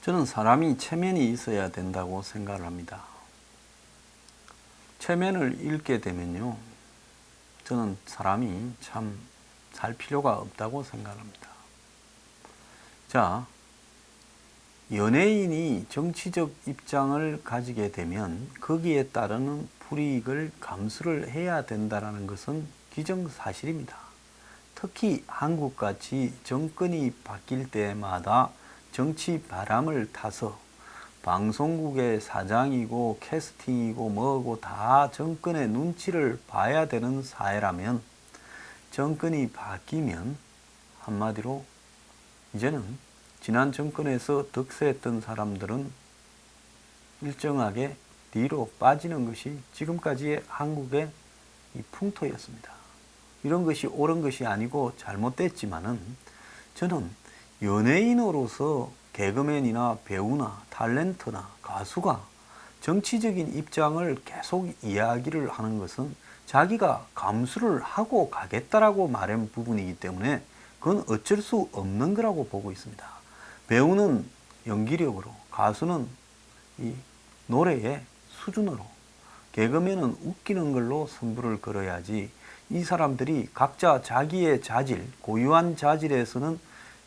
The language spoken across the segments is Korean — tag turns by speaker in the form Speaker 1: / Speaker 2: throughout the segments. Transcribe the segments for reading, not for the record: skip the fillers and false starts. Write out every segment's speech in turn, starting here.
Speaker 1: 저는 사람이 체면이 있어야 된다고 생각을 합니다. 체면을 잃게 되면요, 저는 사람이 참 살 필요가 없다고 생각합니다. 자, 연예인이 정치적 입장을 가지게 되면 거기에 따르는 불이익을 감수를 해야 된다는 것은 기정사실입니다. 특히 한국같이 정권이 바뀔 때마다 정치 바람을 타서 방송국의 사장이고 캐스팅이고 뭐고 다 정권의 눈치를 봐야 되는 사회라면, 정권이 바뀌면 한마디로 이제는 지난 정권에서 득세했던 사람들은 일정하게 뒤로 빠지는 것이 지금까지의 한국의 이 풍토였습니다. 이런 것이 옳은 것이 아니고 잘못됐지만은, 저는 연예인으로서 개그맨이나 배우나 탤런트나 가수가 정치적인 입장을 계속 이야기를 하는 것은 자기가 감수를 하고 가겠다라고 말한 부분이기 때문에 그건 어쩔 수 없는 거라고 보고 있습니다. 배우는 연기력으로, 가수는 이 노래의 수준으로, 개그맨은 웃기는 걸로 승부를 걸어야지, 이 사람들이 각자 자기의 자질, 고유한 자질에서는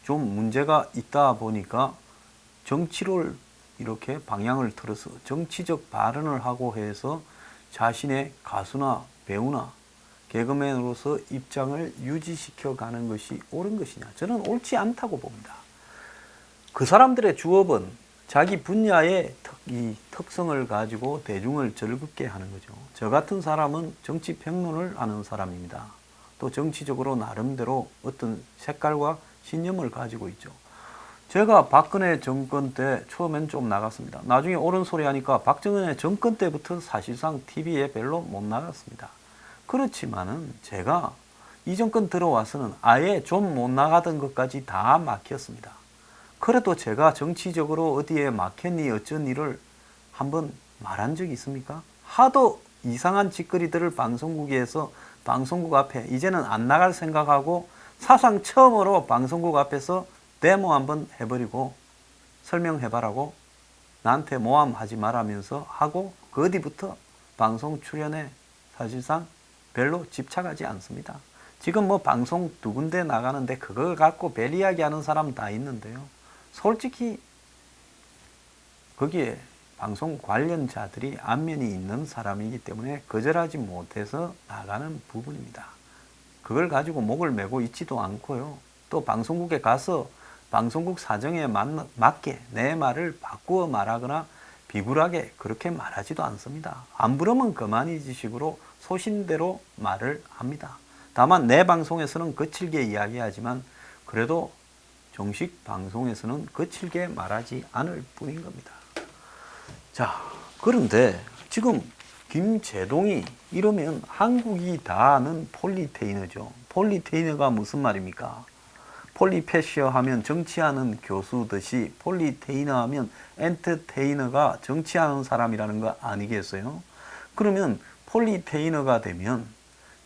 Speaker 1: 좀 문제가 있다 보니까 정치를 이렇게 방향을 틀어서 정치적 발언을 하고 해서 자신의 가수나 배우나 개그맨으로서 입장을 유지시켜 가는 것이 옳은 것이냐? 저는 옳지 않다고 봅니다. 그 사람들의 주업은 자기 분야의 이 특성을 가지고 대중을 즐겁게 하는 거죠. 저 같은 사람은 정치 평론을 하는 사람입니다. 또 정치적으로 나름대로 어떤 색깔과 신념을 가지고 있죠. 제가 박근혜 정권 때 처음엔 좀 나갔습니다. 나중에 옳은 소리 하니까 박정희 정권 때부터 사실상 TV에 별로 못 나갔습니다. 그렇지만은 제가 이 정권 들어와서는 아예 좀 못 나가던 것까지 다 막혔습니다. 그래도 제가 정치적으로 어디에 막혔니 어쩐 일을 한번 말한 적이 있습니까? 하도 이상한 짓거리들을 방송국에서, 방송국 앞에 이제는 안 나갈 생각하고 사상 처음으로 방송국 앞에서 데모 한번 해버리고 설명해봐라고 나한테 모함하지 말라면서 하고, 그 어디부터 방송 출연에 사실상 별로 집착하지 않습니다. 지금 뭐 방송 두 군데 나가는데 그걸 갖고 별 이야기 하는 사람 다 있는데요, 솔직히 거기에 방송 관련자들이 안면이 있는 사람이기 때문에 거절하지 못해서 나가는 부분입니다. 그걸 가지고 목을 메고 있지도 않고요, 또 방송국에 가서 방송국 사정에 맞게 내 말을 바꾸어 말하거나 비굴하게 그렇게 말하지도 않습니다. 안 부르면 그만이지 식으로 소신대로 말을 합니다. 다만 내 방송에서는 거칠게 이야기하지만 그래도 정식 방송에서는 거칠게 말하지 않을 뿐인 겁니다. 자, 그런데 지금 김제동이 이러면 한국이 다 아는 폴리테이너죠. 폴리테이너가 무슨 말입니까? 폴리패셔 하면 정치하는 교수듯이 폴리테이너 하면 엔터테이너가 정치하는 사람이라는 거 아니겠어요? 그러면 폴리테이너가 되면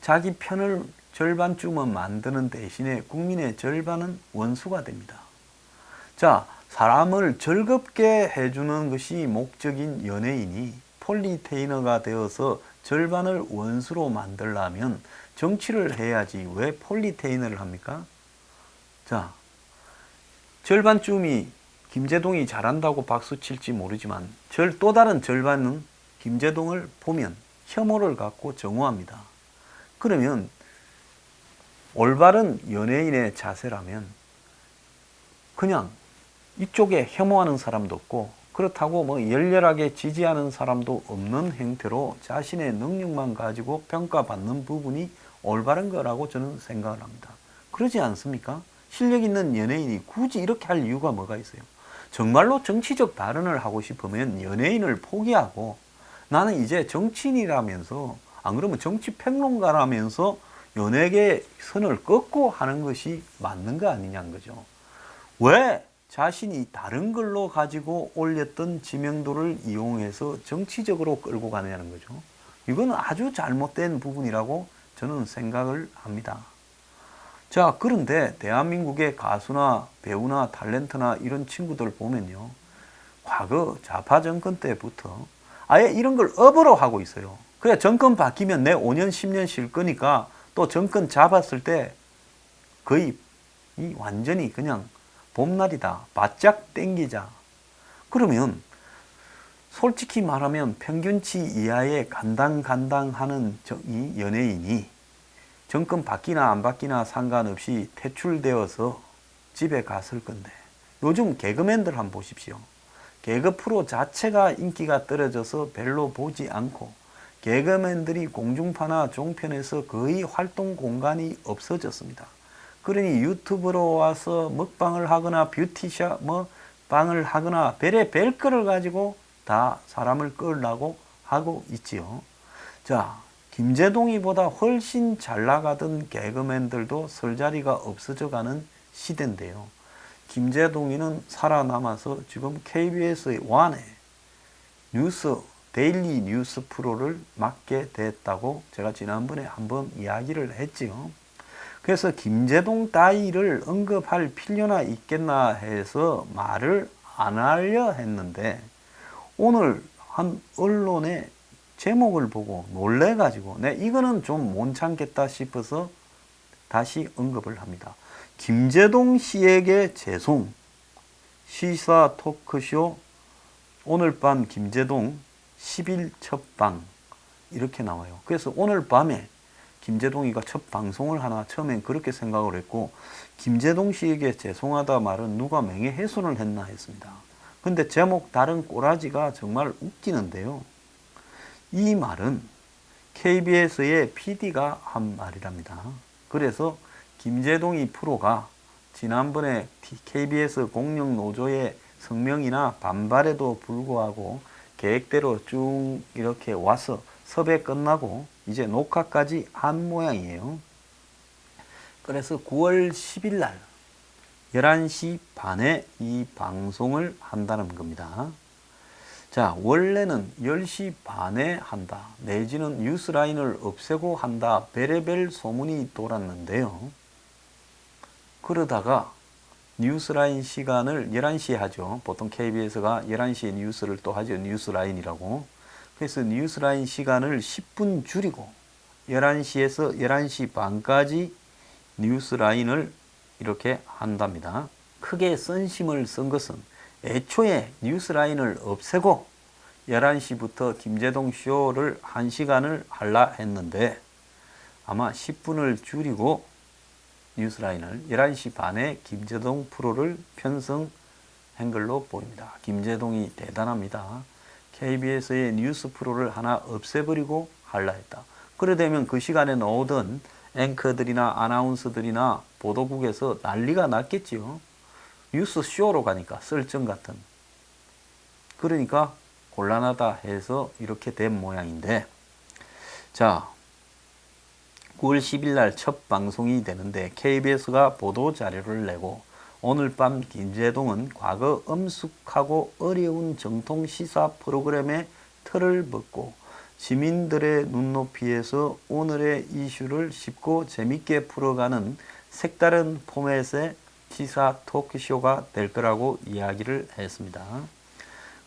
Speaker 1: 자기 편을 절반쯤은 만드는 대신에 국민의 절반은 원수가 됩니다. 자, 사람을 즐겁게 해주는 것이 목적인 연예인이 폴리테이너가 되어서 절반을 원수로 만들려면 정치를 해야지 왜 폴리테이너를 합니까? 자, 절반쯤이 김제동이 잘한다고 박수 칠지 모르지만 또 다른 절반은 김제동을 보면 혐오를 갖고 정오합니다. 그러면 올바른 연예인의 자세라면 그냥 이쪽에 혐오하는 사람도 없고 그렇다고 뭐 열렬하게 지지하는 사람도 없는 행태로 자신의 능력만 가지고 평가받는 부분이 올바른 거라고 저는 생각을 합니다. 그러지 않습니까? 실력 있는 연예인이 굳이 이렇게 할 이유가 뭐가 있어요? 정말로 정치적 발언을 하고 싶으면 연예인을 포기하고 나는 이제 정치인이라면서, 안 그러면 정치평론가라면서 연예계 선을 긋고 하는 것이 맞는 거 아니냐는 거죠. 왜 자신이 다른 걸로 가지고 올렸던 지명도를 이용해서 정치적으로 끌고 가느냐는 거죠. 이건 아주 잘못된 부분이라고 저는 생각을 합니다. 자, 그런데 대한민국의 가수나 배우나 탤런트나 이런 친구들 보면요, 과거 좌파 정권 때부터 아예 이런 걸 업으로 하고 있어요. 그래 정권 바뀌면 내 5년 10년 쉴 거니까 또 정권 잡았을 때 거의 이 완전히 그냥 봄날이다. 바짝 땡기자. 그러면 솔직히 말하면 평균치 이하의 간당간당하는 이 연예인이 정권 바뀌나 안 바뀌나 상관없이 퇴출되어서 집에 갔을 건데 요즘 개그맨들 한번 보십시오. 개그 프로 자체가 인기가 떨어져서 별로 보지 않고 개그맨들이 공중파나 종편에서 거의 활동 공간이 없어졌습니다. 그러니 유튜브로 와서 먹방을 하거나 뷰티샵 방을 하거나 별의 거를 가지고 다 사람을 끌려고 하고 있지요. 자, 김제동이보다 훨씬 잘 나가던 개그맨들도 설 자리가 없어져 가는 시대인데요. 김제동이는 살아남아서 지금 KBS의 완의 데일리 뉴스 프로를 맡게 됐다고 제가 지난번에 한번 이야기를 했지요. 그래서 김제동 따위를 언급할 필요나 있겠나 해서 말을 안 하려 했는데 오늘 한 언론의 제목을 보고 놀래가지고 이거는 좀 못 참겠다 싶어서 다시 언급을 합니다. 김제동 씨에게 죄송. 시사 토크쇼 오늘 밤 김제동 10일 첫 방 이렇게 나와요. 그래서 오늘 밤에 김제동이가 첫 방송을 하나 처음엔 그렇게 생각을 했고 김제동 씨에게 죄송하다 말은 누가 명예훼손을 했나 했습니다. 근데 제목 다른 꼬라지가 정말 웃기는데요. 이 말은 KBS의 PD가 한 말이랍니다. 그래서 김제동이 프로가 지난번에 KBS 공영노조의 성명이나 반발에도 불구하고 계획대로 쭉 이렇게 와서 섭외 끝나고 이제 녹화까지 한 모양이에요. 그래서 9월 10일 날 11시 반에 이 방송을 한다는 겁니다. 자, 원래는 10시 반에 한다. 내지는 뉴스라인을 없애고 한다. 별의별 소문이 돌았는데요. 그러다가 뉴스라인 시간을 11시에 하죠. 보통 KBS가 11시에 뉴스를 또 하죠. 뉴스라인이라고. 그래서 뉴스라인 시간을 10분 줄이고 11시에서 11시 반까지 뉴스라인을 이렇게 한답니다. 크게 선심을 쓴 것은 애초에 뉴스라인을 없애고 11시부터 김제동 쇼를 1시간을 하려 했는데 아마 10분을 줄이고 뉴스라인을 11시 반에 김제동 프로를 편성한 걸로 보입니다. 김제동이 대단합니다. KBS의 뉴스 프로를 하나 없애버리고 하려 했다. 그래 되면 그 시간에 나오던 앵커들이나 아나운서들이나 보도국에서 난리가 났겠지요. 뉴스 쇼로 가니까 썰전 같은. 그러니까 곤란하다 해서 이렇게 된 모양인데 자 9월 10일 날 첫 방송이 되는데 KBS가 보도 자료를 내고 오늘 밤 김제동은 과거 엄숙하고 어려운 정통 시사 프로그램의 틀을 벗고 시민들의 눈높이에서 오늘의 이슈를 쉽고 재밌게 풀어가는 색다른 포맷의 시사 토크쇼가 될 거라고 이야기를 했습니다.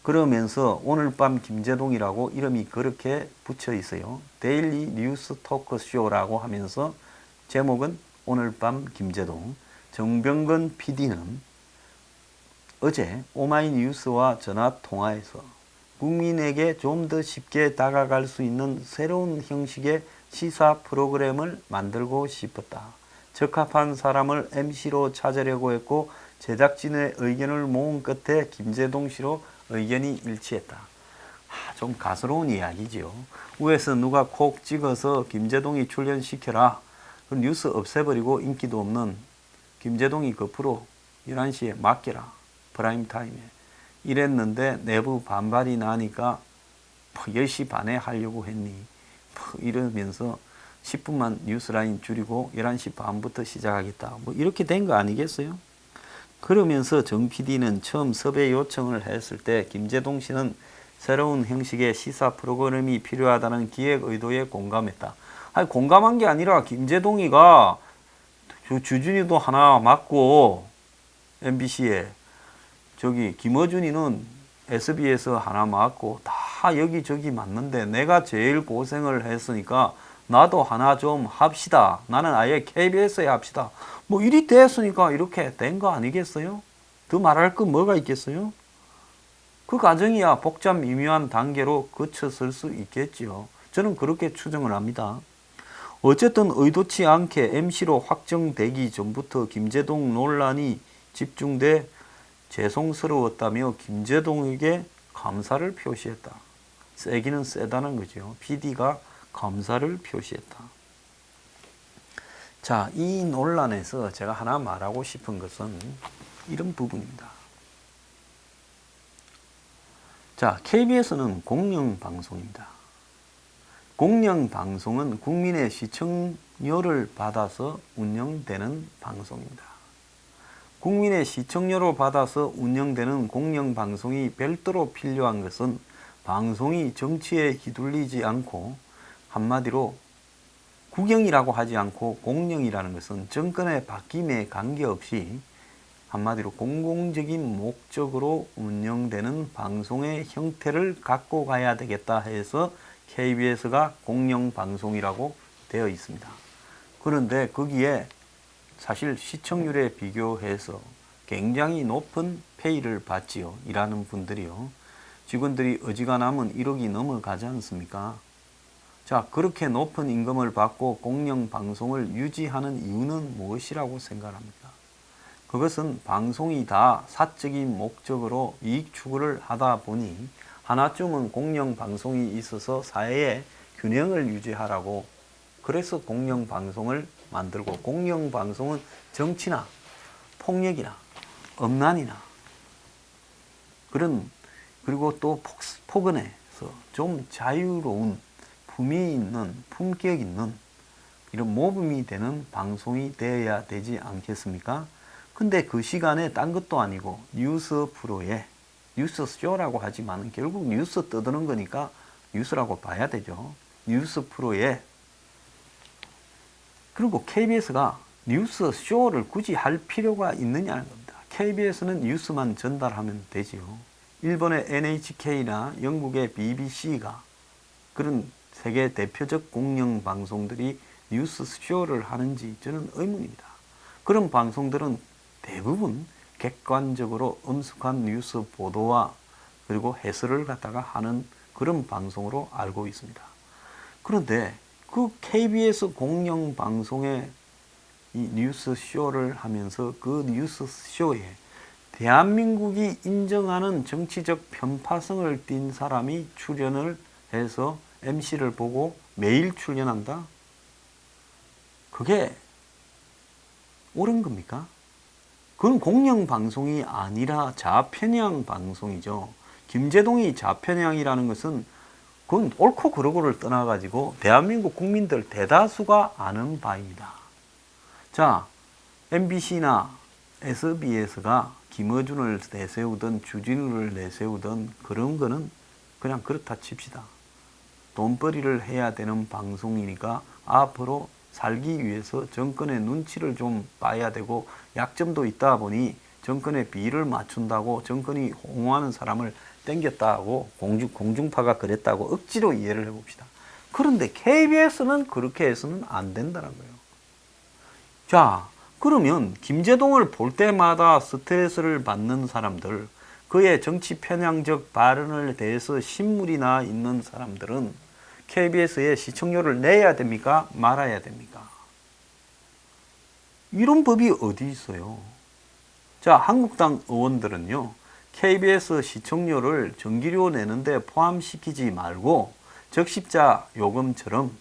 Speaker 1: 그러면서 오늘 밤 김제동이라고 이름이 그렇게 붙여 있어요. 데일리 뉴스 토크쇼라고 하면서 제목은 오늘 밤 김제동. 정병건 PD는 어제 오마이뉴스와 전화 통화에서 국민에게 좀 더 쉽게 다가갈 수 있는 새로운 형식의 시사 프로그램을 만들고 싶었다. 적합한 사람을 MC로 찾으려고 했고 제작진의 의견을 모은 끝에 김제동 씨로 의견이 일치했다. 좀 가스로운 이야기죠. 위에서 누가 콕 찍어서 김제동이 출연시켜라. 그 뉴스 없애버리고 인기도 없는 김제동이 그 프로 11시에 맡겨라. 프라임타임에. 이랬는데 내부 반발이 나니까 10시 반에 하려고 했니. 이러면서 10분만 뉴스라인 줄이고 11시 반부터 시작하겠다. 이렇게 된 거 아니겠어요? 그러면서 정 PD는 처음 섭외 요청을 했을 때 김제동 씨는 새로운 형식의 시사 프로그램이 필요하다는 기획 의도에 공감했다. 아니 공감한 게 아니라 김제동이가 주준이도 하나 맡고 MBC에 저기 김어준이는 SBS 하나 맞고 다 여기저기 맞는데 내가 제일 고생을 했으니까 나도 하나 좀 합시다. 나는 아예 KBS에 합시다. 뭐 일이 됐으니까 이렇게 된 거 아니겠어요? 더 말할 거 뭐가 있겠어요? 그 과정이야 복잡 미묘한 단계로 거쳐설 수 있겠지요. 저는 그렇게 추정을 합니다. 어쨌든 의도치 않게 MC로 확정되기 전부터 김제동 논란이 집중돼 죄송스러웠다며 김제동에게 감사를 표시했다. 세기는 세다는 거죠. PD가 감사를 표시했다. 자, 이 논란에서 제가 하나 말하고 싶은 것은 이런 부분입니다. 자, KBS는 공영방송입니다. 공영방송은 국민의 시청료를 받아서 운영되는 방송입니다. 국민의 시청료를 받아서 운영되는 공영방송이 별도로 필요한 것은 방송이 정치에 휘둘리지 않고 한마디로 국영이라고 하지 않고 공영이라는 것은 정권의 바뀜에 관계없이 한마디로 공공적인 목적으로 운영되는 방송의 형태를 갖고 가야 되겠다 해서 KBS가 공영방송이라고 되어 있습니다. 그런데 거기에 사실 시청률에 비교해서 굉장히 높은 페이를 받지요. 일하는 분들이요. 직원들이 어지간하면 1억이 넘어가지 않습니까? 자, 그렇게 높은 임금을 받고 공영방송을 유지하는 이유는 무엇이라고 생각합니까? 그것은 방송이 다 사적인 목적으로 이익 추구를 하다 보니 하나쯤은 공영방송이 있어서 사회의 균형을 유지하라고 그래서 공영방송을 만들고 공영방송은 정치나 폭력이나 음란이나 그리고 또 폭언에서 좀 자유로운 품위 있는 품격 있는 이런 모범이 되는 방송이 되어야 되지 않겠습니까? 근데 그 시간에 딴 것도 아니고 뉴스 프로에 뉴스 쇼라고 하지만 결국 뉴스 떠드는 거니까 뉴스라고 봐야 되죠. 뉴스 프로에 그리고 KBS가 뉴스 쇼를 굳이 할 필요가 있느냐는 겁니다. KBS는 뉴스만 전달하면 되지요. 일본의 NHK나 영국의 BBC가 그런 세계 대표적 공영방송들이 뉴스 쇼를 하는지 저는 의문입니다. 그런 방송들은 대부분 객관적으로 엄숙한 뉴스 보도와 그리고 해설을 갖다가 하는 그런 방송으로 알고 있습니다. 그런데 그 KBS 공영방송의 이 뉴스 쇼를 하면서 그 뉴스 쇼에 대한민국이 인정하는 정치적 편파성을 띤 사람이 출연을 해서 MC를 보고 매일 출연한다? 그게 옳은 겁니까? 그건 공영방송이 아니라 좌편향 방송이죠. 김제동이 좌편향이라는 것은 그건 옳고 그르고를 떠나가지고 대한민국 국민들 대다수가 아는 바입니다. 자, MBC나 SBS가 김어준을 내세우든 주진우를 내세우든 그런 거는 그냥 그렇다 칩시다. 돈벌이를 해야 되는 방송이니까 앞으로 살기 위해서 정권의 눈치를 좀 봐야 되고 약점도 있다 보니 정권의 비를 맞춘다고 정권이 홍보하는 사람을 땡겼다고 공중파가 그랬다고 억지로 이해를 해봅시다. 그런데 KBS는 그렇게 해서는 안 된다는 거예요. 자, 그러면 김제동을 볼 때마다 스트레스를 받는 사람들, 그의 정치 편향적 발언을 대해서 신물이 나 있는 사람들은 KBS에 시청료를 내야 됩니까? 말아야 됩니까? 이런 법이 어디 있어요? 자, 한국당 의원들은요, KBS 시청료를 전기료 내는데 포함시키지 말고 적십자 요금처럼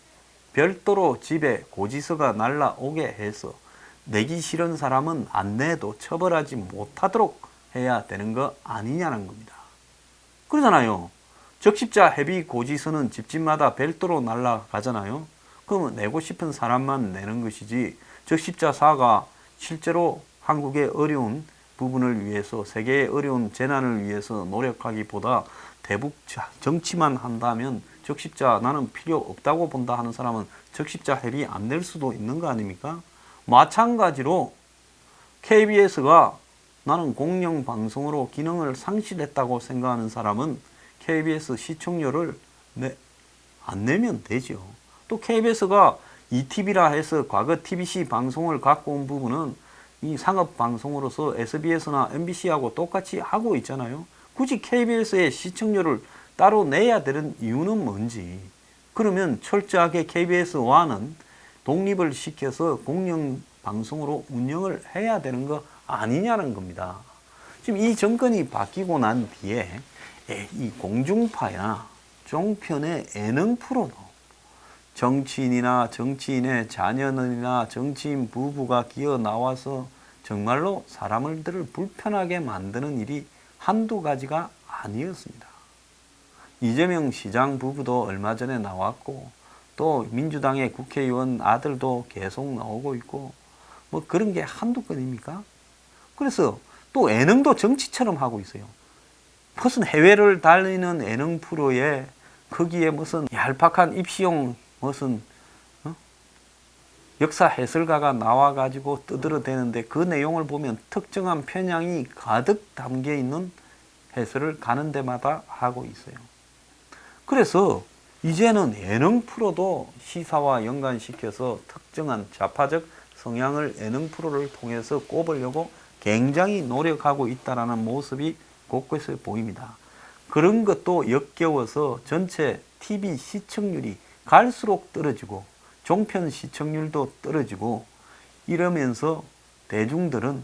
Speaker 1: 별도로 집에 고지서가 날라오게 해서 내기 싫은 사람은 안 내도 처벌하지 못하도록 해야 되는 거 아니냐는 겁니다. 그러잖아요. 적십자 회비 고지서는 집집마다 별도로 날라가잖아요. 그러면 내고 싶은 사람만 내는 것이지 적십자사가 실제로 한국의 어려운 부분을 위해서 세계의 어려운 재난을 위해서 노력하기보다 대북 정치만 한다면 적십자 나는 필요 없다고 본다 하는 사람은 적십자 회비 안 낼 수도 있는 거 아닙니까? 마찬가지로 KBS가 나는 공영방송으로 기능을 상실했다고 생각하는 사람은 KBS 시청료를 안 내면 되죠. 또 KBS가 ETV라 해서 과거 TBC 방송을 갖고 온 부분은 이 상업방송으로서 SBS나 MBC하고 똑같이 하고 있잖아요. 굳이 KBS의 시청료를 따로 내야 되는 이유는 뭔지. 그러면 철저하게 KBS1은 독립을 시켜서 공영방송으로 운영을 해야 되는 거 아니냐는 겁니다. 지금 이 정권이 바뀌고 난 뒤에 이 공중파나 종편의 예능 프로도 정치인이나 정치인의 자녀들이나 정치인 부부가 기어 나와서 정말로 사람들을 불편하게 만드는 일이 한두 가지가 아니었습니다. 이재명 시장 부부도 얼마 전에 나왔고 또 민주당의 국회의원 아들도 계속 나오고 있고 뭐 그런 게 한두 건입니까? 그래서 또 예능도 정치처럼 하고 있어요. 무슨 해외를 달리는 예능 프로에 거기에 무슨 얄팍한 입시용 무슨 역사 해설가가 나와가지고 떠들어대는데 그 내용을 보면 특정한 편향이 가득 담겨 있는 해설을 가는 데마다 하고 있어요. 그래서 이제는 예능 프로도 시사와 연관시켜서 특정한 좌파적 성향을 예능 프로를 통해서 꼽으려고 굉장히 노력하고 있다는 모습이 곳곳에 보입니다. 그런 것도 역겨워서 전체 TV 시청률이 갈수록 떨어지고 종편 시청률도 떨어지고 이러면서 대중들은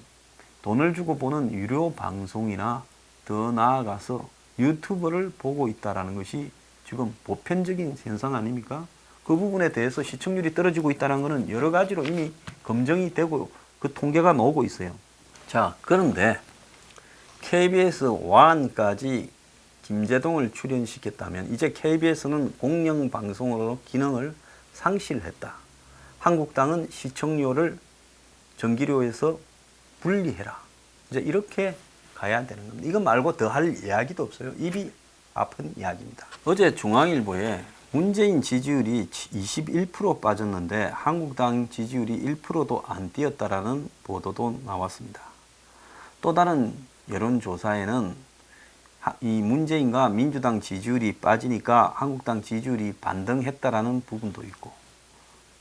Speaker 1: 돈을 주고 보는 유료 방송이나 더 나아가서 유튜브를 보고 있다는 것이 지금 보편적인 현상 아닙니까? 그 부분에 대해서 시청률이 떨어지고 있다는 것은 여러 가지로 이미 검증이 되고 그 통계가 나오고 있어요. 자, 그런데 KBS 1까지 김제동을 출연시켰다면 이제 KBS는 공영방송으로 기능을 상실했다. 한국당은 시청료를 전기료에서 분리해라. 이제 이렇게 가야 되는 겁니다. 이거 말고 더 할 이야기도 없어요. 입이 아픈 이야기입니다. 어제 중앙일보에 문재인 지지율이 21% 빠졌는데 한국당 지지율이 1%도 안 뛰었다라는 보도도 나왔습니다. 또 다른 여론조사에는 이 문재인과 민주당 지지율이 빠지니까 한국당 지지율이 반등했다라는 부분도 있고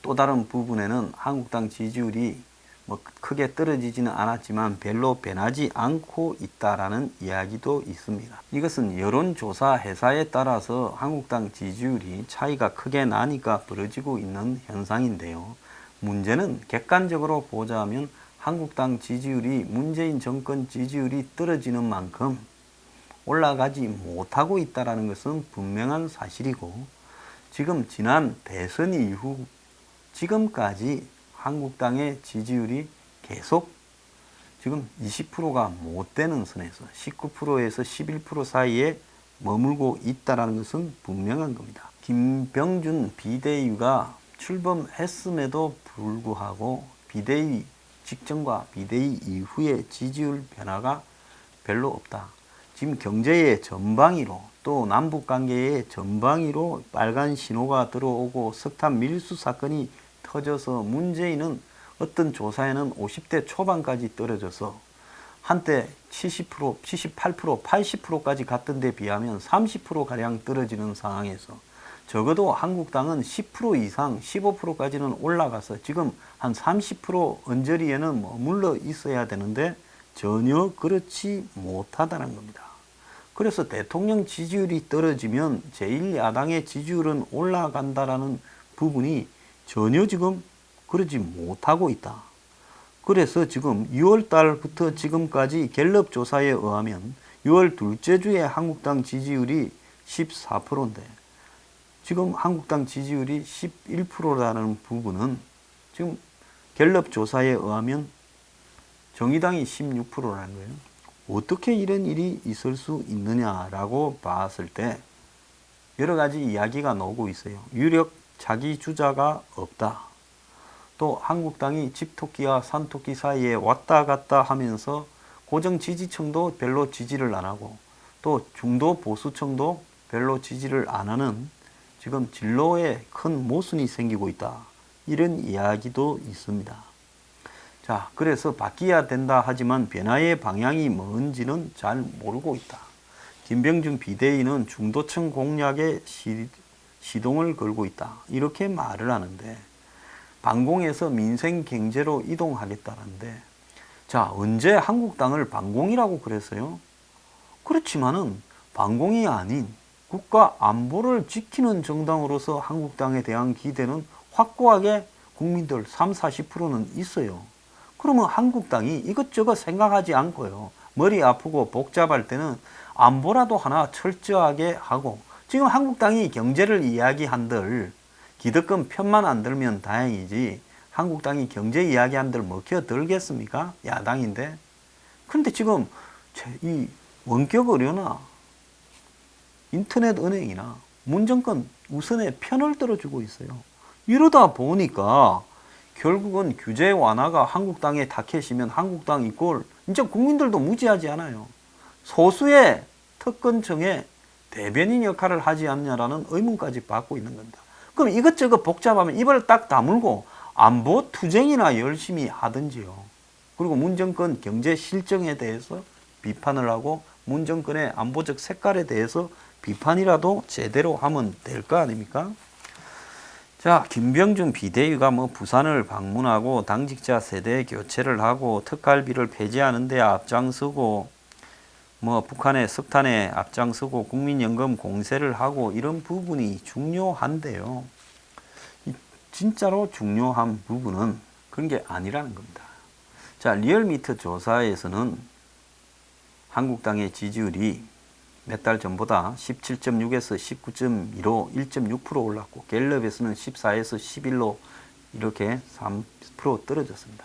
Speaker 1: 또 다른 부분에는 한국당 지지율이 뭐 크게 떨어지지는 않았지만 별로 변하지 않고 있다라는 이야기도 있습니다. 이것은 여론조사 회사에 따라서 한국당 지지율이 차이가 크게 나니까 벌어지고 있는 현상인데요. 문제는 객관적으로 보자면 한국당 지지율이 문재인 정권 지지율이 떨어지는 만큼 올라가지 못하고 있다는 것은 분명한 사실이고 지금 지난 대선 이후 지금까지 한국당의 지지율이 계속 지금 20%가 못 되는 선에서 19%에서 11% 사이에 머물고 있다는 것은 분명한 겁니다. 김병준 비대위가 출범했음에도 불구하고 비대위 직전과 비대위 이후의 지지율 변화가 별로 없다. 지금 경제의 전방위로 또 남북관계의 전방위로 빨간 신호가 들어오고 석탄 밀수 사건이 터져서 문재인은 어떤 조사에는 50대 초반까지 떨어져서 한때 70%, 78%, 80%까지 갔던 데 비하면 30%가량 떨어지는 상황에서 적어도 한국당은 10% 이상 15%까지는 올라가서 지금 한 30% 언저리에는 머물러 있어야 되는데 전혀 그렇지 못하다는 겁니다. 그래서 대통령 지지율이 떨어지면 제1야당의 지지율은 올라간다라는 부분이 전혀 지금 그러지 못하고 있다. 그래서 지금 6월 달부터 지금까지 갤럽 조사에 의하면 6월 둘째 주에 한국당 지지율이 14%인데 지금 한국당 지지율이 11%라는 부분은 지금 갤럽 조사에 의하면 정의당이 16%라는 거예요. 어떻게 이런 일이 있을 수 있느냐라고 봤을 때 여러 가지 이야기가 나오고 있어요. 유력 자기 주자가 없다. 또 한국당이 집토끼와 산토끼 사이에 왔다 갔다 하면서 고정 지지층도 별로 지지를 안 하고 또 중도 보수층도 별로 지지를 안 하는 지금 진로에 큰 모순이 생기고 있다. 이런 이야기도 있습니다. 자, 그래서 바뀌어야 된다 하지만 변화의 방향이 뭔지는 잘 모르고 있다. 김병준 비대위는 중도층 공략에 시동을 걸고 있다. 이렇게 말을 하는데 반공에서 민생 경제로 이동하겠다는데 자, 언제 한국당을 반공이라고 그랬어요? 그렇지만은 반공이 아닌 국가 안보를 지키는 정당으로서 한국당에 대한 기대는 확고하게 국민들 30~40%는 있어요. 그러면 한국당이 이것저것 생각하지 않고요. 머리 아프고 복잡할 때는 안보라도 하나 철저하게 하고 지금 한국당이 경제를 이야기한들 기득권 편만 안 들면 다행이지 한국당이 경제 이야기한들 먹혀들겠습니까? 야당인데. 그런데 지금 이 원격 의료나 인터넷 은행이나 문정권 우선의 편을 들어주고 있어요. 이러다 보니까 결국은 규제 완화가 한국당의 타켓이면 한국당 이꼴 이제 국민들도 무지하지 않아요. 소수의 특권층의 대변인 역할을 하지 않냐라는 의문까지 받고 있는 겁니다. 그럼 이것저것 복잡하면 입을 딱 다물고 안보 투쟁이나 열심히 하든지요. 그리고 문정권 경제 실정에 대해서 비판을 하고 문정권의 안보적 색깔에 대해서 비판이라도 제대로 하면 될 거 아닙니까? 자, 김병준 비대위가 부산을 방문하고 당직자 세대 교체를 하고 특갈비를 폐지하는 데 앞장서고 북한의 석탄에 앞장서고 국민연금 공세를 하고 이런 부분이 중요한데요. 진짜로 중요한 부분은 그런 게 아니라는 겁니다. 자, 리얼미터 조사에서는 한국당의 지지율이 몇 달 전보다 17.6에서 19.2로 1.6% 올랐고 갤럽에서는 14에서 11로 이렇게 3% 떨어졌습니다.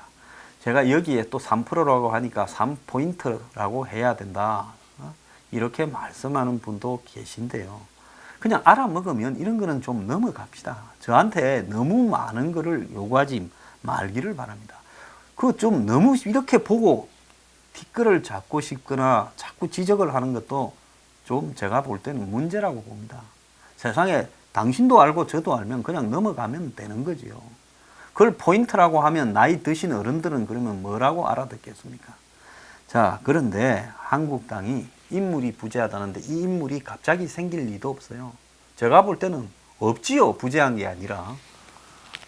Speaker 1: 제가 여기에 또 3%라고 하니까 3포인트라고 해야 된다. 이렇게 말씀하는 분도 계신데요. 그냥 알아먹으면 이런 거는 좀 넘어갑시다. 저한테 너무 많은 거를 요구하지 말기를 바랍니다. 그거 좀 너무 이렇게 보고 뒷글을 잡고 싶거나 자꾸 지적을 하는 것도 좀 제가 볼 때는 문제라고 봅니다. 세상에 당신도 알고 저도 알면 그냥 넘어가면 되는 거지요. 그걸 포인트라고 하면 나이 드신 어른들은 그러면 뭐라고 알아듣겠습니까? 자, 그런데 한국당이 인물이 부재하다는데 이 인물이 갑자기 생길 리도 없어요. 제가 볼 때는 없지요. 부재한 게 아니라.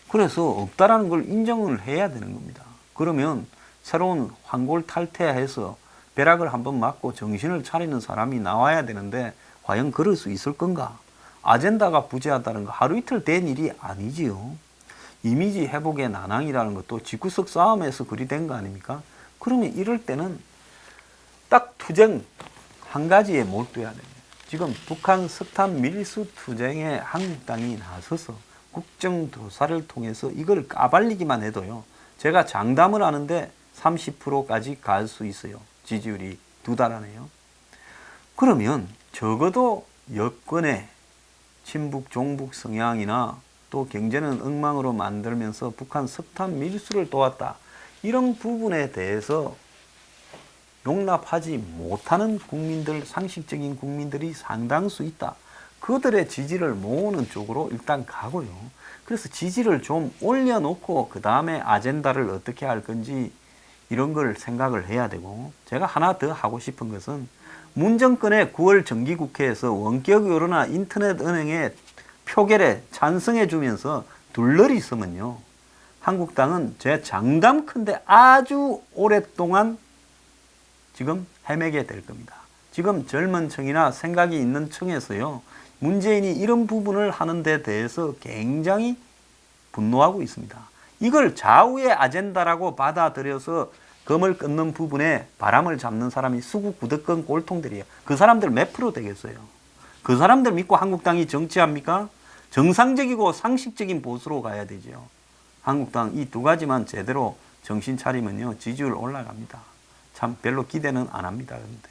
Speaker 1: 그래서 없다라는 걸 인정을 해야 되는 겁니다. 그러면 새로운 환골탈태해서 벼락을 한번 맞고 정신을 차리는 사람이 나와야 되는데 과연 그럴 수 있을 건가? 아젠다가 부재하다는 거 하루 이틀 된 일이 아니지요. 이미지 회복의 난항이라는 것도 집구석 싸움에서 그리 된 거 아닙니까? 그러면 이럴 때는 딱 투쟁 한 가지에 몰두해야 됩니다. 지금 북한 석탄 밀수 투쟁에 한국당이 나서서 국정조사를 통해서 이걸 까발리기만 해도요. 제가 장담을 하는데 30%까지 갈 수 있어요. 지지율이 2달 안에요. 그러면 적어도 여권의 친북 종북 성향이나 또 경제는 엉망으로 만들면서 북한 석탄 밀수를 도왔다. 이런 부분에 대해서 용납하지 못하는 국민들, 상식적인 국민들이 상당수 있다. 그들의 지지를 모으는 쪽으로 일단 가고요. 그래서 지지를 좀 올려놓고 그 다음에 아젠다를 어떻게 할 건지 이런 걸 생각을 해야 되고, 제가 하나 더 하고 싶은 것은 문정권의 9월 정기국회에서 원격 여론이나 인터넷 은행에 표결에 찬성해 주면서 둘러리 있으면요, 한국당은 제 장담컨대 아주 오랫동안 지금 헤매게 될 겁니다. 지금 젊은 층이나 생각이 있는 층에서요, 문재인이 이런 부분을 하는 데 대해서 굉장히 분노하고 있습니다. 이걸 좌우의 아젠다라고 받아들여서 검을 끊는 부분에 바람을 잡는 사람이 수구 구득권 꼴통들이에요. 그 사람들 몇 프로 되겠어요? 그 사람들 믿고 한국당이 정치합니까? 정상적이고 상식적인 보수로 가야 되죠. 한국당 이 두 가지만 제대로 정신 차리면요, 지지율 올라갑니다. 참 별로 기대는 안 합니다. 그런데.